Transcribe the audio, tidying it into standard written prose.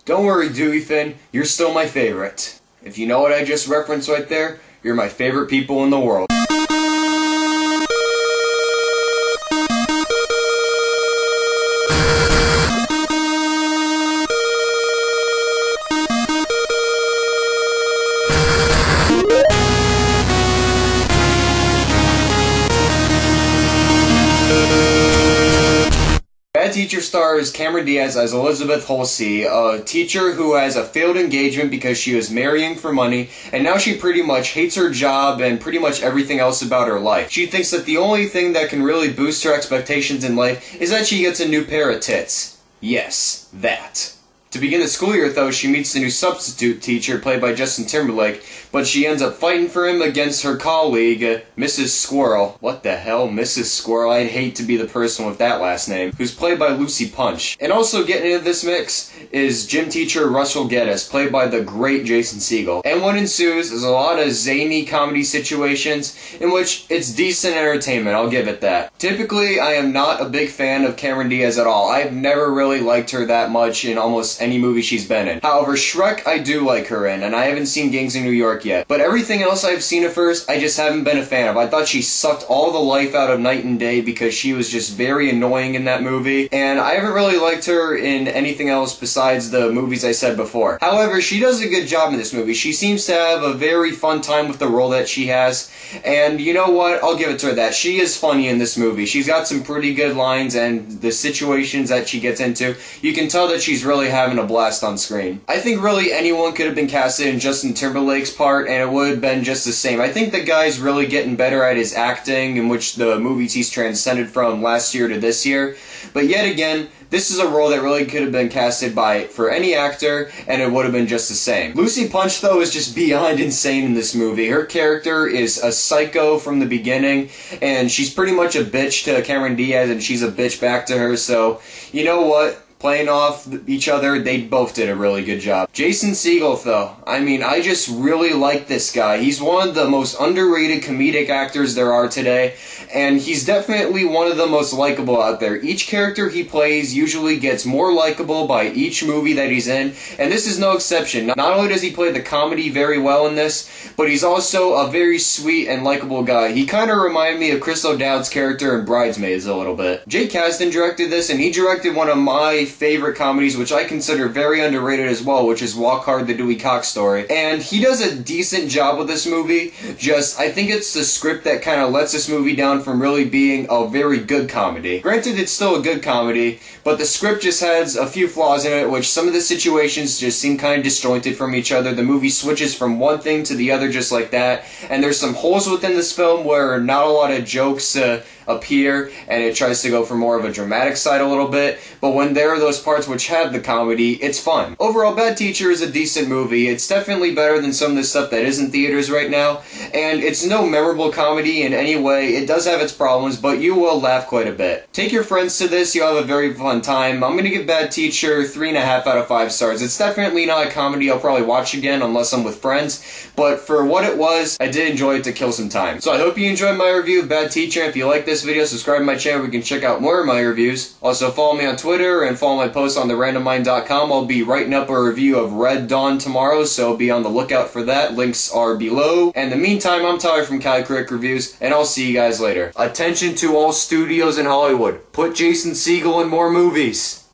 Don't worry, Dewey Finn, you're still my favorite. If you know what I just referenced right there, you're my favorite people in the world. Bad Teacher stars Cameron Diaz as Elizabeth Halsey, a teacher who has a failed engagement because she was marrying for money, and now she pretty much hates her job and pretty much everything else about her life. She thinks that the only thing that can really boost her expectations in life is that she gets a new pair of tits. Yes, that. To begin the school year, though, she meets the new substitute teacher, played by Justin Timberlake, but she ends up fighting for him against her colleague, Mrs. Squirrel. What the hell, Mrs. Squirrel? I'd hate to be the person with that last name. Who's played by Lucy Punch. And also getting into this mix is gym teacher Russell Geddes, played by the great Jason Segel. And what ensues is a lot of zany comedy situations in which it's decent entertainment, I'll give it that. Typically, I am not a big fan of Cameron Diaz at all. I've never really liked her that much in almost any movie she's been in. However, Shrek I do like her in, and I haven't seen Gangs of New York yet. But everything else I've seen of hers, I just haven't been a fan of. I thought she sucked all the life out of Night and Day because she was just very annoying in that movie, and I haven't really liked her in anything else besides the movies I said before. However, she does a good job in this movie. She seems to have a very fun time with the role that she has, and you know what? I'll give it to her that. She is funny in this movie. She's got some pretty good lines, and the situations that she gets into, you can tell that she's really having a blast on screen. I think really anyone could have been casted in Justin Timberlake's part and it would have been just the same. I think the guy's really getting better at his acting, in which the movies he's transcended from last year to this year. But yet again, this is a role that really could have been casted for any actor, and it would have been just the same. Lucy Punch, though, is just beyond insane in this movie. Her character is a psycho from the beginning, and she's pretty much a bitch to Cameron Diaz, and she's a bitch back to her, so you know what? Playing off each other, they both did a really good job. Jason Segel, though, I mean, I just really like this guy. He's one of the most underrated comedic actors there are today, and he's definitely one of the most likable out there. Each character he plays usually gets more likable by each movie that he's in, and this is no exception. Not only does he play the comedy very well in this, but he's also a very sweet and likable guy. He kind of reminded me of Chris O'Dowd's character in Bridesmaids a little bit. Jake Kasdan directed this, and he directed one of my favorite comedies, which I consider very underrated as well, which is Walk Hard, the Dewey Cox Story. And he does a decent job with this movie, just I think it's the script that kind of lets this movie down from really being a very good comedy. Granted, it's still a good comedy, but the script just has a few flaws in it, which some of the situations just seem kind of disjointed from each other. The movie switches from one thing to the other just like that, and there's some holes within this film where not a lot of jokes appear, and it tries to go for more of a dramatic side a little bit, but when there are those parts which have the comedy, it's fun. Overall, Bad Teacher is a decent movie. It's definitely better than some of the stuff that is in theaters right now, and it's no memorable comedy in any way. It does have its problems, but you will laugh quite a bit. Take your friends to this, you'll have a very fun time. I'm gonna give Bad Teacher 3.5 out of 5 stars. It's definitely not a comedy I'll probably watch again unless I'm with friends, but for what it was, I did enjoy it to kill some time. So I hope you enjoyed my review of Bad Teacher. If you like this video, subscribe to my channel where you can check out more of my reviews. Also follow me on Twitter and follow my posts on therandommind.com. I'll be writing up a review of Red Dawn tomorrow, so be on the lookout for that. Links are below. And in the meantime, I'm Tyler from Cali Crick Reviews, and I'll see you guys later. Attention to all studios in Hollywood. Put Jason Segel in more movies.